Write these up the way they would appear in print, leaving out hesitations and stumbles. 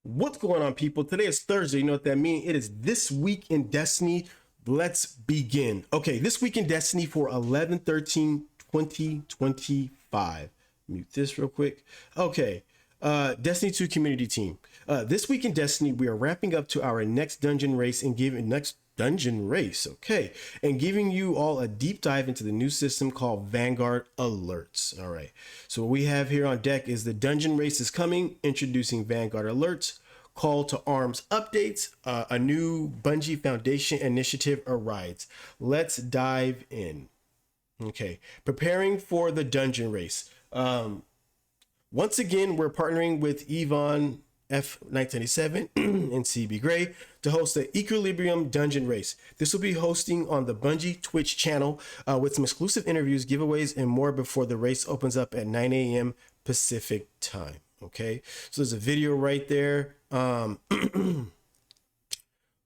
What's going on, people? Today is Thursday. You know what that means? It is This Week in Destiny. Let's begin. Okay, This Week in Destiny for 11/13/2025. Mute this real quick. Okay, Destiny 2 community team. This Week in Destiny, we are wrapping up to our next dungeon race and giving you all a deep dive into the new system called Vanguard Alerts. All right, so what we have here on deck is the dungeon race is coming, introducing Vanguard Alerts, call to arms updates, a new Bungie Foundation initiative arrives. Let's dive in. Okay, preparing for the dungeon race. Once again, we're partnering with Yvonne F1997 and CB Gray to host the Equilibrium Dungeon Race. This will be hosting on the Bungie Twitch channel with some exclusive interviews, giveaways, and more before the race opens up at 9 a.m. Pacific time. Okay, so there's a video right there. We'll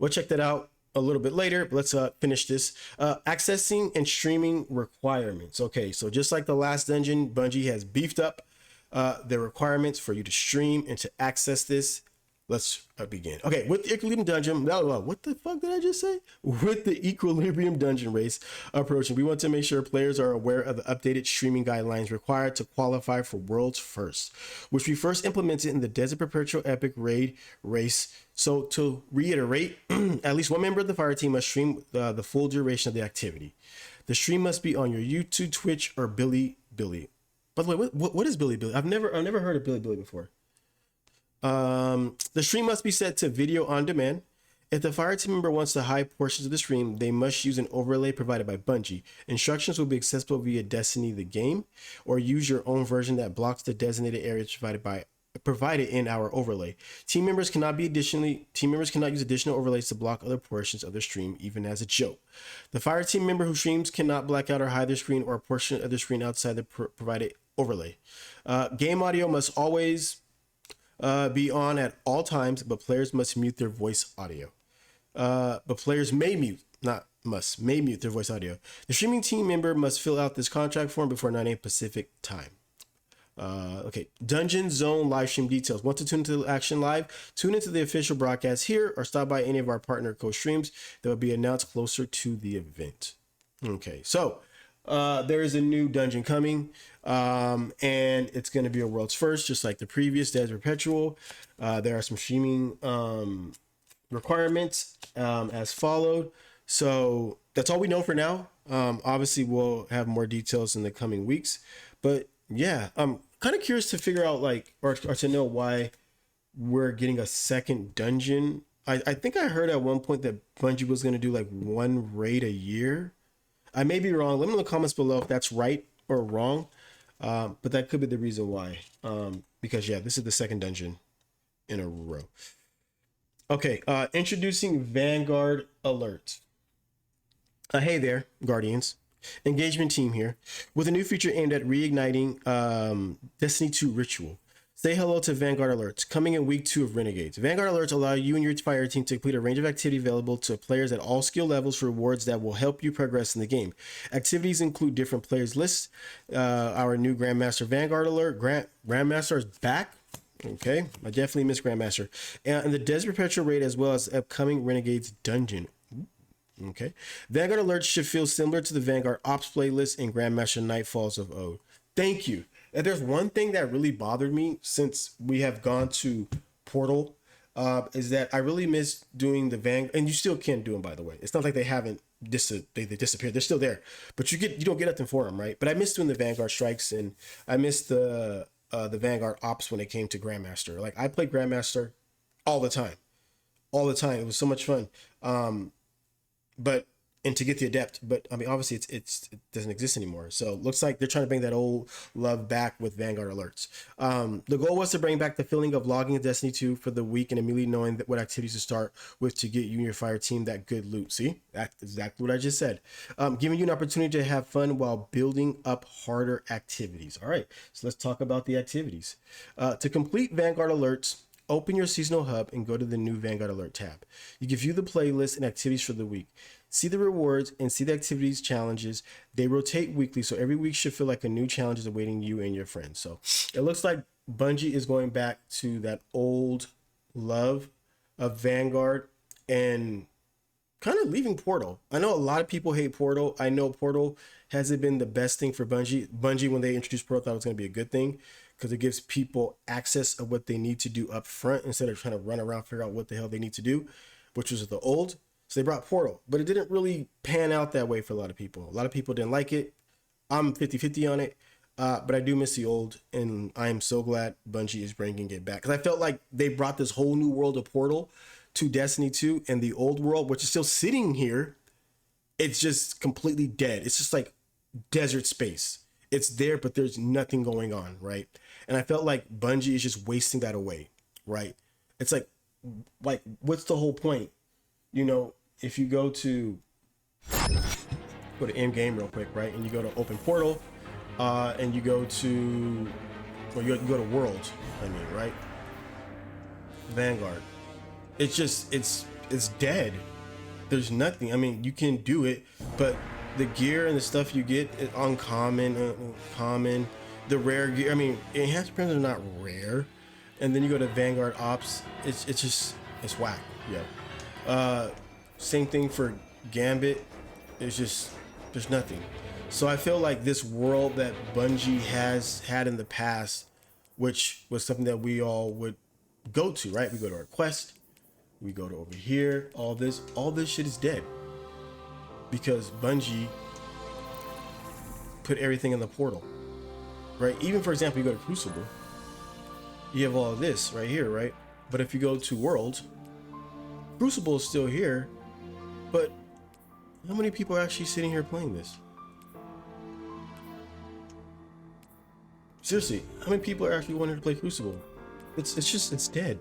check that out a little bit later, but let's finish this. Accessing and streaming requirements. Okay, so just like the last dungeon, Bungie has beefed up the requirements for you to stream and to access this. Let's begin. Okay, with the Equilibrium Dungeon, what the fuck did I just say? With the Equilibrium Dungeon race approaching, we want to make sure players are aware of the updated streaming guidelines required to qualify for World's First, which we first implemented in the Desert Perpetual Epic Raid race. So to reiterate, at least one member of the fire team must stream the full duration of the activity. The stream must be on your YouTube, Twitch, or Bilibili. By the way, what is Bilibili? I've never heard of Bilibili before. The stream must be set to video on demand. If the fire team member wants to hide portions of the stream, they must use an overlay provided by Bungie. Instructions will be accessible via Destiny the game, or use your own version that blocks the designated areas provided in our overlay. Team members cannot use additional overlays to block other portions of the stream, even as a joke. The fire team member who streams cannot black out or hide their screen or a portion of the screen outside the provided overlay. Game audio must always be on at all times, but players must mute their voice audio. But players may mute, not must, may mute their voice audio. The streaming team member must fill out this contract form before 9 a.m. Pacific time. Okay, Dungeon Zone live stream details. Want to tune into the action live? Tune into the official broadcast here or stop by any of our partner co-streams that will be announced closer to the event. Okay, so there is a new dungeon coming, and it's going to be a world's first, just like the previous Desert Perpetual. There are some streaming requirements as followed. So that's all we know for now. Obviously, we'll have more details in the coming weeks, but yeah, I'm kind of curious to figure out or to know why we're getting a second dungeon. I think I heard at one point that Bungie was going to do like one raid a year. I may be wrong. Let me know in the comments below if that's right or wrong. But that could be the reason why. Because yeah, this is the second dungeon in a row. Okay, introducing Vanguard Alert. Hey there, Guardians. Engagement team here with a new feature aimed at reigniting Destiny 2 ritual. Say hello to Vanguard Alerts, coming in week 2 of Renegades. Vanguard Alerts allow you and your fire team to complete a range of activity available to players at all skill levels for rewards that will help you progress in the game. Activities include different players lists, our new Grandmaster Vanguard Alert, Grandmaster is back. Okay, I definitely miss Grandmaster. And the Desert Perpetual raid as well as upcoming Renegades dungeon. Okay, Vanguard Alerts should feel similar to the Vanguard Ops playlist and Grandmaster Nightfalls of Ode. Thank you. And there's one thing that really bothered me since we have gone to Portal, is that I really miss doing the Vanguard, and you still can do them, by the way. It's not like they haven't they disappeared. They're still there, but you don't get nothing for them, right? But I miss doing the Vanguard strikes, and I miss the Vanguard Ops when it came to Grandmaster. Like I played Grandmaster all the time. It was so much fun. And to get the adept, but I mean, obviously it doesn't exist anymore. So it looks like they're trying to bring that old love back with Vanguard Alerts. The goal was to bring back the feeling of logging in Destiny 2 for the week and immediately knowing what activities to start with to get you and your fire team that good loot. See, that's exactly what I just said. Giving you an opportunity to have fun while building up harder activities. All right, so let's talk about the activities. To complete Vanguard Alerts, open your seasonal hub and go to the new Vanguard Alert tab. You can view the playlist and activities for the week. See the rewards and see the activities challenges. They rotate weekly, so every week should feel like a new challenge is awaiting you and your friends. So it looks like Bungie is going back to that old love of Vanguard and kind of leaving Portal. I know a lot of people hate Portal. I know Portal hasn't been the best thing for Bungie. Bungie, when they introduced Portal, thought it was going to be a good thing because it gives people access of what they need to do up front instead of trying to run around figure out what the hell they need to do, which was the old. So they brought Portal, but it didn't really pan out that way for a lot of people. A lot of people didn't like it. I'm 50-50 on it. But I do miss the old, and I am so glad Bungie is bringing it back. Because I felt like they brought this whole new world of Portal to Destiny 2, and the old world, which is still sitting here, it's just completely dead. It's just like desert space. It's there, but there's nothing going on, right? And I felt like Bungie is just wasting that away, right? It's like what's the whole point? You know, if you go to end game real quick, right? And you go to open Portal, and you go to, well, you go to World, I mean, right? Vanguard. It's just, it's dead. There's nothing. I mean, you can do it, but the gear and the stuff you get is uncommon, common. The rare gear, I mean, enhanced prisms are not rare. And then you go to Vanguard Ops, it's just, it's whack, yeah. Same thing for Gambit. It's just, there's nothing. So I feel like this world that Bungie has had in the past, which was something that we all would go to, right? We go to our quest, we go to over here, all this shit is dead. Because Bungie put everything in the portal, right? Even for example, you go to Crucible, you have all this right here, right? But if you go to World, Crucible is still here, but how many people are actually sitting here playing this? Seriously, how many people are actually wanting to play Crucible? It's dead.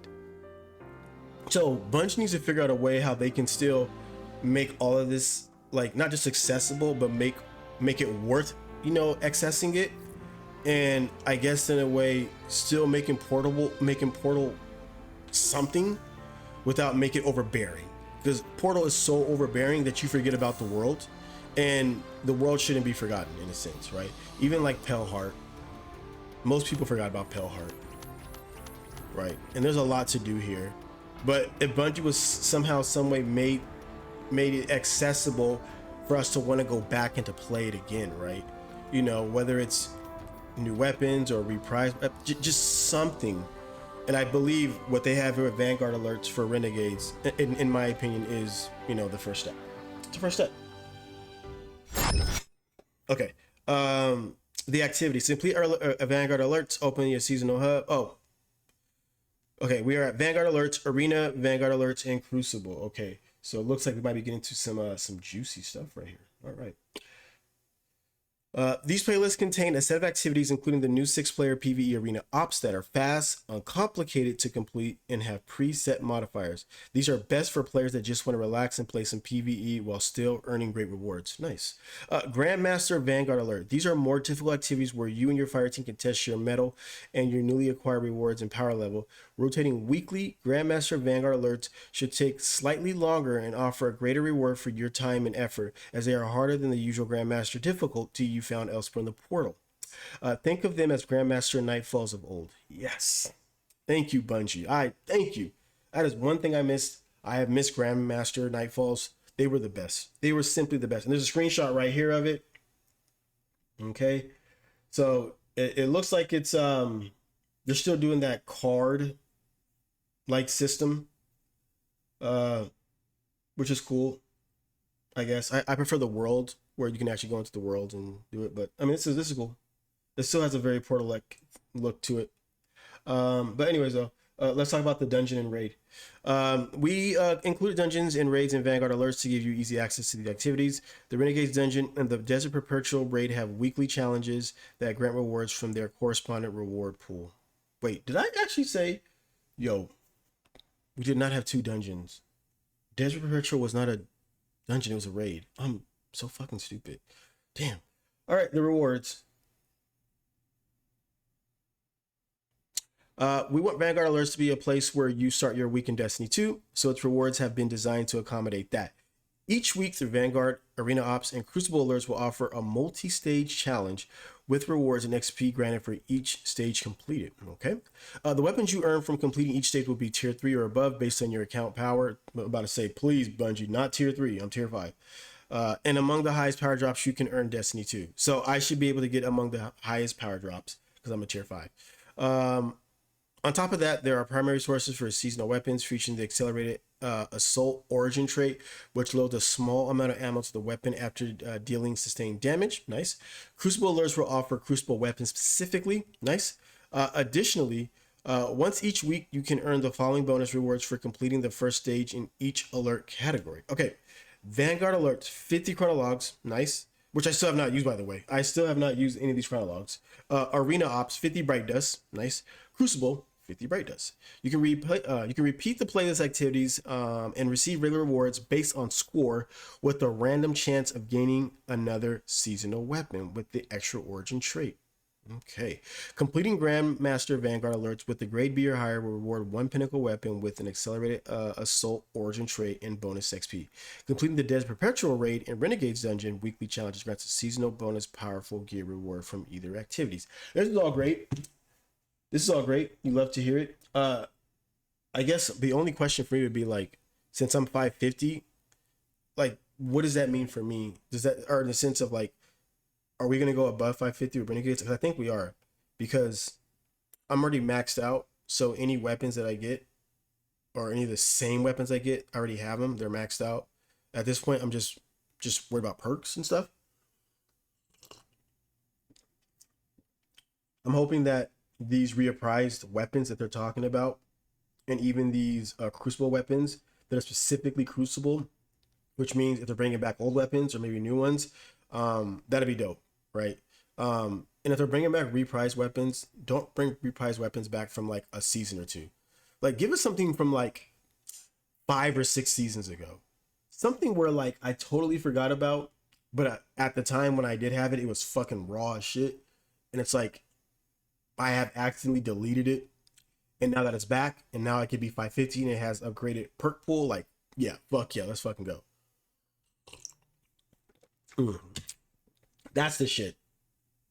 So Bungie needs to figure out a way how they can still make all of this, like, not just accessible, but make it worth, you know, accessing it. And I guess in a way still making Portal something without making it overbearing. Because Portal is so overbearing that you forget about the world, and the world shouldn't be forgotten in a sense, right? Even like Pale Heart. Most people forgot about Pale Heart, right? And there's a lot to do here. But if Bungie was somehow, some way made it accessible for us to want to go back and to play it again, right? You know, whether it's new weapons or reprise, just something. And I believe what they have here with Vanguard alerts for Renegades, in my opinion, is, you know, the first step. It's the first step. Okay. The activity. Simply Vanguard alerts. Open your seasonal hub. Oh. Okay, we are at Vanguard alerts, Arena, Vanguard alerts, and Crucible. Okay, so it looks like we might be getting to some juicy stuff right here. All right. These playlists contain a set of activities, including the new 6-player PvE Arena Ops that are fast, uncomplicated to complete, and have preset modifiers. These are best for players that just want to relax and play some PvE while still earning great rewards. Nice. Grandmaster Vanguard Alert. These are more difficult activities where you and your fire team can test your metal and your newly acquired rewards and power level. Rotating weekly, Grandmaster Vanguard Alerts should take slightly longer and offer a greater reward for your time and effort, as they are harder than the usual Grandmaster difficulty you found elsewhere in the portal. Think of them as Grandmaster Nightfalls of old. Yes. Thank you, Bungie. Thank you. That is one thing I missed. I have missed Grandmaster Nightfalls. They were the best. They were simply the best. And there's a screenshot right here of it. Okay. So it looks like it's they're still doing that card like system, which is cool, I guess. I prefer the world where you can actually go into the world and do it, but I mean, this is cool. It still has a very Portal-like look to it. But anyways, though, let's talk about the dungeon and raid. We included dungeons and raids in Vanguard alerts to give you easy access to the activities. The Renegade's dungeon and the Desert Perpetual raid have weekly challenges that grant rewards from their correspondent reward pool. Wait, did I actually say, yo, we did not have 2 dungeons? Desert Perpetual was not a dungeon, it was a raid. I'm so fucking stupid. Damn. All right, the rewards. We want Vanguard alerts to be a place where you start your week in Destiny 2, so its rewards have been designed to accommodate that. Each week through Vanguard, Arena Ops, and Crucible Alerts will offer a multi-stage challenge with rewards and XP granted for each stage completed. Okay. The weapons you earn from completing each stage will be tier 3 or above based on your account power. I'm about to say, please, Bungie, not tier 3. I'm tier 5. And among the highest power drops, you can earn Destiny 2. So I should be able to get among the highest power drops because I'm a tier 5. On top of that, there are primary sources for seasonal weapons featuring the accelerated assault origin trait, which loads a small amount of ammo to the weapon after dealing sustained damage. Nice. Crucible alerts will offer crucible weapons specifically. Nice. Additionally, once each week, you can earn the following bonus rewards for completing the first stage in each alert category. Okay. Vanguard alerts, 50 chronologs. Nice. Which I still have not used, by the way. I still have not used any of these chronologs. Arena Ops, 50 Bright Dust. Nice. Crucible, 50 Bright Dust. You can repeat the playlist activities and receive regular rewards based on score with a random chance of gaining another seasonal weapon with the extra origin trait. Okay. Completing Grandmaster Vanguard alerts with the grade B or higher will reward one pinnacle weapon with an accelerated assault origin trait and bonus XP. Completing the Des Perpetual raid and Renegade's dungeon weekly challenges grants a seasonal bonus powerful gear reward from either activities. This is all great. This is all great. You love to hear it. I guess the only question for me would be like, since I'm 550, like, what does that mean for me? Does that, or in the sense of like, are we going to go above 550 with Renegades? Because I think we are, because I'm already maxed out. So any weapons that I get, or any of the same weapons I get, I already have them. They're maxed out. At this point, I'm just worried about perks and stuff. I'm hoping that these reapprised weapons that they're talking about, and even these Crucible weapons that are specifically Crucible, which means if they're bringing back old weapons or maybe new ones, that'd be dope, right? And if they're bringing back reprised weapons, don't bring reprised weapons back from like a season or two. Like, give us something from like 5 or 6 seasons ago, something where like I totally forgot about, but at the time when I did have it, it was fucking raw as shit, and it's like I have accidentally deleted it, and now that it's back, and now it could be 550 and it has upgraded perk pool. Like, yeah, fuck yeah, let's fucking go. That's the shit.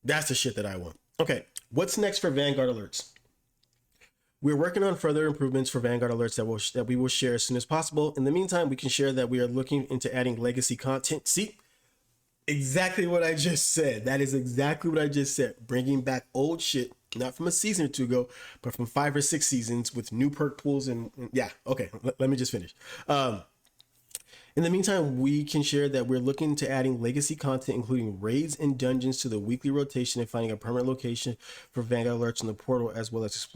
That's the shit that I want. Okay, what's next for Vanguard alerts? We're working on further improvements for Vanguard alerts that we will share as soon as possible. In the meantime, we can share that we are looking into adding legacy content. See, exactly what I just said. That is exactly what I just said. Bringing back old shit, not from a season or two ago, but from 5 or 6 seasons with new perk pools and yeah. Okay, let me just finish. In the meantime, we can share that we're looking to adding legacy content, including raids and dungeons to the weekly rotation and finding a permanent location for Vanguard alerts in the portal, as well as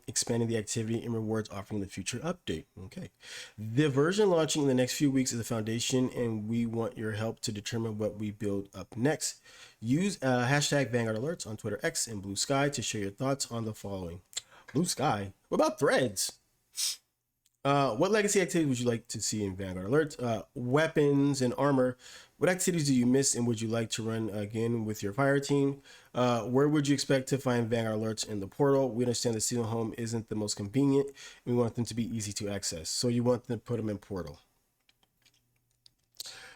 expanding the activity and rewards offering the future update. Okay. The version launching in the next few weeks is the foundation, and we want your help to determine what we build up next. Use hashtag Vanguard alerts on Twitter X and Blue Sky to share your thoughts on the following. Blue Sky? What about Threads? What legacy activities would you like to see in Vanguard alerts? Weapons and armor. What activities do you miss and would you like to run again with your fire team? Where would you expect to find Vanguard alerts in the portal? We understand the seasonal home isn't the most convenient. We want them to be easy to access. So you want them to put them in portal.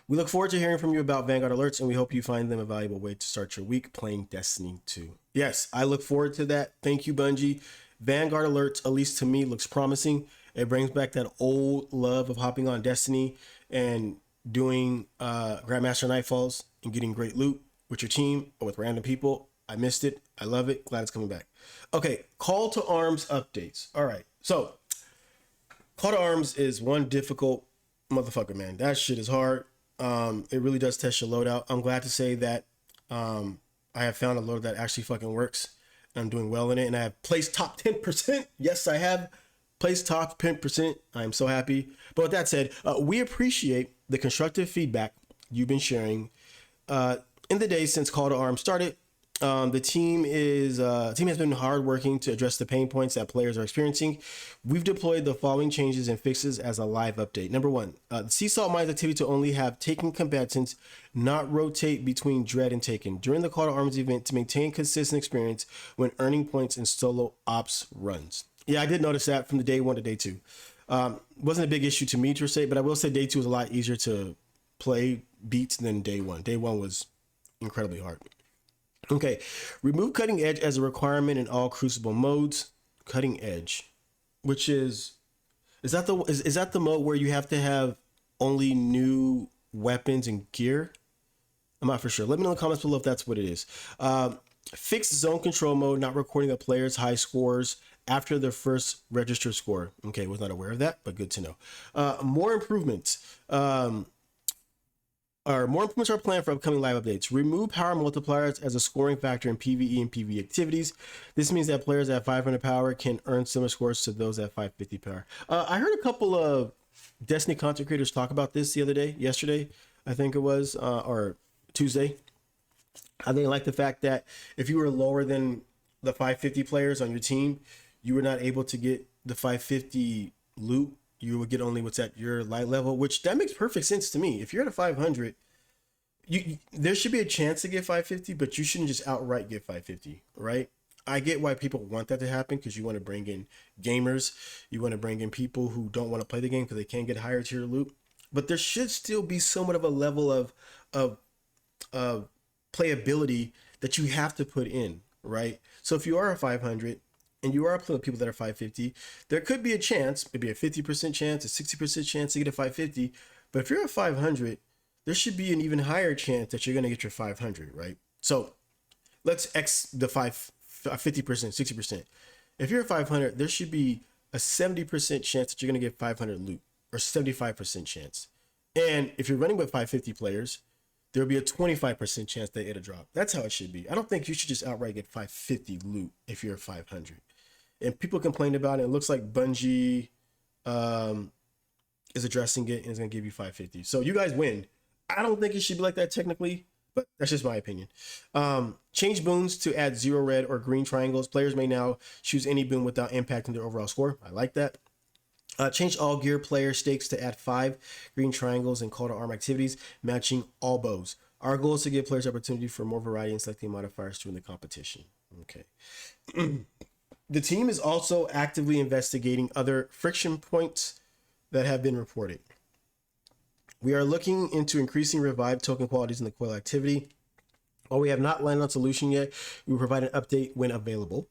We look forward to hearing from you about Vanguard alerts, and we hope you find them a valuable way to start your week playing Destiny 2. Yes, I look forward to that. Thank you, Bungie. Vanguard alerts, at least to me, looks promising. It brings back that old love of hopping on Destiny and doing Grandmaster Nightfalls and getting great loot with your team or with random people. I missed it. I love it. Glad it's coming back. Okay, Call to Arms updates. All right, so Call to Arms is one difficult motherfucker, man. That shit is hard. It really does test your loadout. I'm glad to say that I have found a loadout that actually fucking works. I'm doing well in it, and I have placed top 10%. Yes, I have placed top 10%. I'm so happy. But with that said, we appreciate the constructive feedback you've been sharing in the days since Call to Arms started. The team has been hard working to address the pain points that players are experiencing. We've deployed the following changes and fixes as a live update. Number 1, the Sea Salt Mines activity to only have Taken combatants, not rotate between Dread and Taken during the Call to Arms event to maintain consistent experience when earning points in solo ops runs. Yeah, I did notice that from the day 1 to day 2. Wasn't a big issue to me to say, but I will say day 2 was a lot easier to play beats than day one. Day one was incredibly hard. Okay, remove cutting edge as a requirement in all Crucible modes. Cutting edge, which is that the mode where you have to have only new weapons and gear? I'm not for sure. Let me know in the comments below if that's what it is. Fixed zone control mode, not recording a player's high scores after their first registered score. Okay, was not aware of that, but good to know. More improvements. More improvements are planned for upcoming live updates. Remove power multipliers as a scoring factor in PvE and PvE activities. This means that players at 500 power can earn similar scores to those at 550 power. I heard a couple of Destiny content creators talk about this the other day, yesterday, I think it was, or Tuesday. I think like the fact that if you were lower than the 550 players on your team, you were not able to get the 550 loot. You would get only what's at your light level, which that makes perfect sense to me. If you're at a 500, there should be a chance to get 550, but you shouldn't just outright get 550, right? I get why people want that to happen, because you want to bring in gamers, you want to bring in people who don't want to play the game because they can't get higher tier loot. But there should still be somewhat of a level of playability that you have to put in, right? So if you are a 500 and you are playing with people that are 550, there could be a chance, maybe a 50% chance, a 60% chance to get a 550. But if you're a 500, there should be an even higher chance that you're going to get your 500, right? So let's X the 50%, 60%. If you're a 500, there should be a 70% chance that you're going to get 500 loot, or 75% chance. And if you're running with 550 players, there'll be a 25% chance that it'll drop. That's how it should be. I don't think you should just outright get 550 loot if you're 500. And people complained about it. It looks like Bungie is addressing it and is going to give you 550. So you guys win. I don't think it should be like that technically, but that's just my opinion. Change boons to add 0 red or green triangles. Players may now choose any boon without impacting their overall score. I like that. Change all gear player stakes to add 5 green triangles and call to arm activities, matching all bows. Our goal is to give players opportunity for more variety in selecting modifiers during the competition. Okay. The team is also actively investigating other friction points that have been reported. We are looking into increasing revived token qualities in the coil activity. While we have not landed on a solution yet, we will provide an update when available.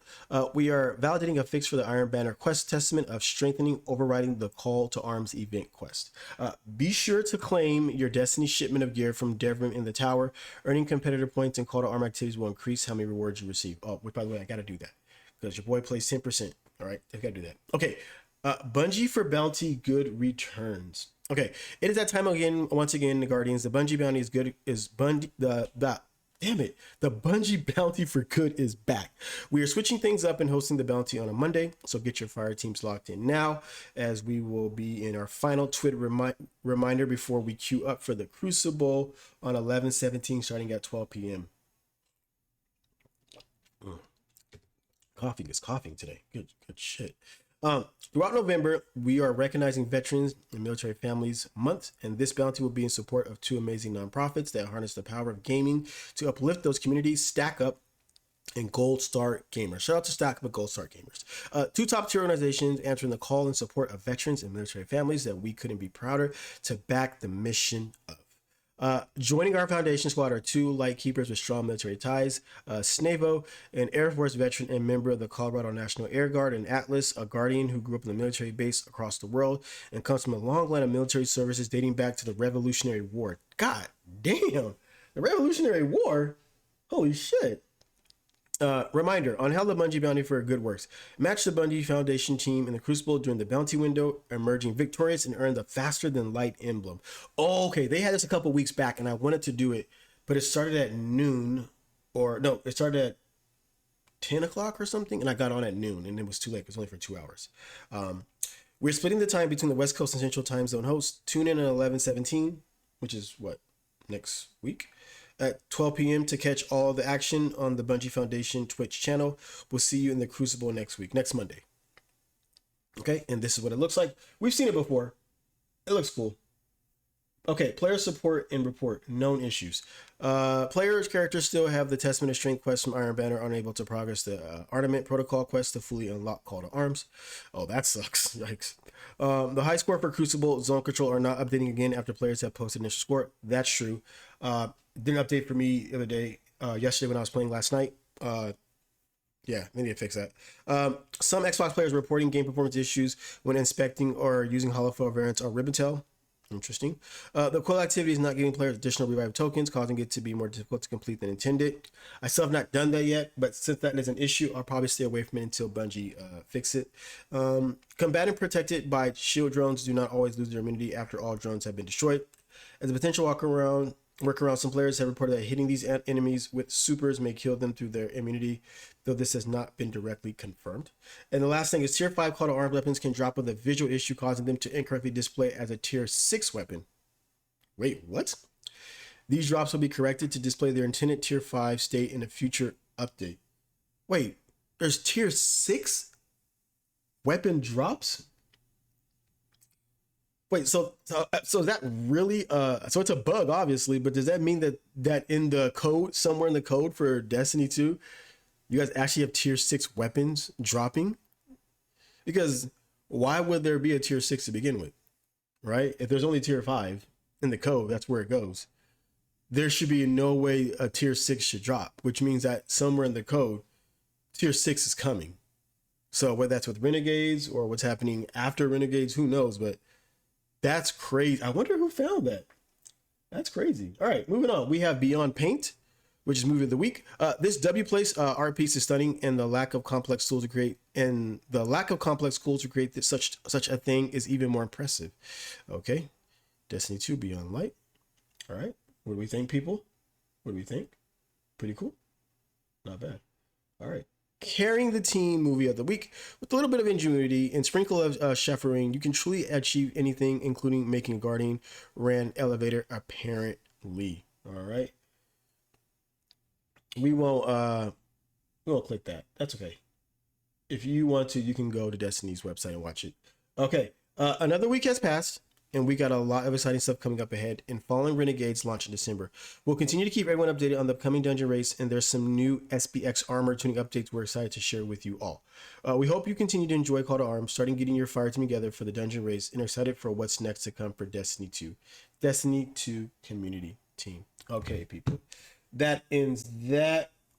We are validating a fix for the Iron Banner quest testament of strengthening overriding the call to arms event quest. Be sure to claim your Destiny shipment of gear from Devrim in the tower. Earning competitor points and call to arm activities will increase how many rewards you receive. Oh, which by the way, I got to do that because your boy plays 10%. All right, I got to do that. Okay, Bungie for bounty good returns. Okay, it is that time again. Once again, the Guardians. The Bungie bounty is good. The Bungie bounty for good is back. We are switching things up and hosting the bounty on a Monday, so get your fire teams locked in now, as we will be in our final TWID reminder before we queue up for the Crucible on 11/17, starting at 12 p.m. Coffee is coughing today. Good shit. Throughout November, we are recognizing Veterans and Military Families Month, and this bounty will be in support of 2 amazing nonprofits that harness the power of gaming to uplift those communities, Stack Up and Gold Star Gamers. Shout out to Stack Up and Gold Star Gamers. 2 top-tier organizations answering the call in support of veterans and military families that we couldn't be prouder to back the mission of. Joining our foundation squad are 2 light keepers with strong military ties, Snavo, an Air Force veteran and member of the Colorado National Air Guard, and Atlas, a Guardian who grew up in the military base across the world and comes from a long line of military services dating back to the Revolutionary War. God damn, the Revolutionary War? Holy shit. Reminder on how the Bungie bounty for good works. Match the Bungie Foundation team in the Crucible during the bounty window, emerging victorious and earn the faster than light emblem. Oh, okay, they had this a couple weeks back and I wanted to do it, but it started at noon, or no, it started at 10 o'clock or something, and I got on at noon and it was too late. It was only for 2 hours. We're splitting the time between the West Coast and Central Time Zone hosts. Tune in at 11/17, which is what, next week? At 12 p.m. to catch all the action on the Bungie Foundation Twitch channel. We'll see you in the Crucible next week, next Monday. Okay, and this is what it looks like. We've seen it before. It looks cool. Okay, player support and report known issues. Players characters still have the Testament of Strength quest from Iron Banner, unable to progress the Armament Protocol quest to fully unlock Call to Arms. Oh, that sucks. Yikes. The high score for Crucible Zone Control are not updating again after players have posted initial score. That's true. Didn't update for me the other day, yesterday when I was playing last night. Yeah, maybe I fix that. Some Xbox players reporting game performance issues when inspecting or using holofile variants on Ribbontail. Interesting. The coil activity is not giving players additional revive tokens, causing it to be more difficult to complete than intended. I still have not done that yet, but since that is an issue, I'll probably stay away from it until Bungie fix it. Combatant protected by shield drones do not always lose their immunity after all drones have been destroyed. As a potential workaround, some players have reported that hitting these enemies with supers may kill them through their immunity, though this has not been directly confirmed. And the last thing is tier 5 Call to Arms weapons can drop with a visual issue, causing them to incorrectly display as a tier 6 weapon. Wait, what? These drops will be corrected to display their intended tier 5 state in a future update. Wait, there's tier 6 weapon drops? Wait, so is that really so it's a bug obviously, but does that mean that in the code, somewhere in the code for Destiny 2, you guys actually have tier 6 weapons dropping? Because why would there be a tier 6 to begin with? Right? If there's only tier 5 in the code, that's where it goes. There should be no way a tier 6 should drop, which means that somewhere in the code, tier 6 is coming. So whether that's with Renegades or what's happening after Renegades, who knows, but that's crazy. I wonder who found that. That's crazy. All right, moving on. We have Beyond Paint, which is movie of the week. This W place art piece is stunning, and the lack of complex tools to create such a thing is even more impressive. Okay, Destiny 2 Beyond Light. All right, what do we think, people? What do we think? Pretty cool. Not bad. All right. Carrying the team movie of the week. With a little bit of ingenuity and sprinkle of chiffering, you can truly achieve anything, including making a guardian ran elevator apparently. All right. We won't click that. That's okay. If you want to, you can go to Destiny's website and watch it. Okay. Another week has passed, and we got a lot of exciting stuff coming up ahead. And Fallen Renegades launch in December. We'll continue to keep everyone updated on the upcoming dungeon race, and there's some new SPX armor tuning updates we're excited to share with you all. We hope you continue to enjoy Call to Arms, starting getting your fire team together for the dungeon race, and are excited for what's next to come for Destiny 2. Destiny 2 community team. Okay, people. That ends that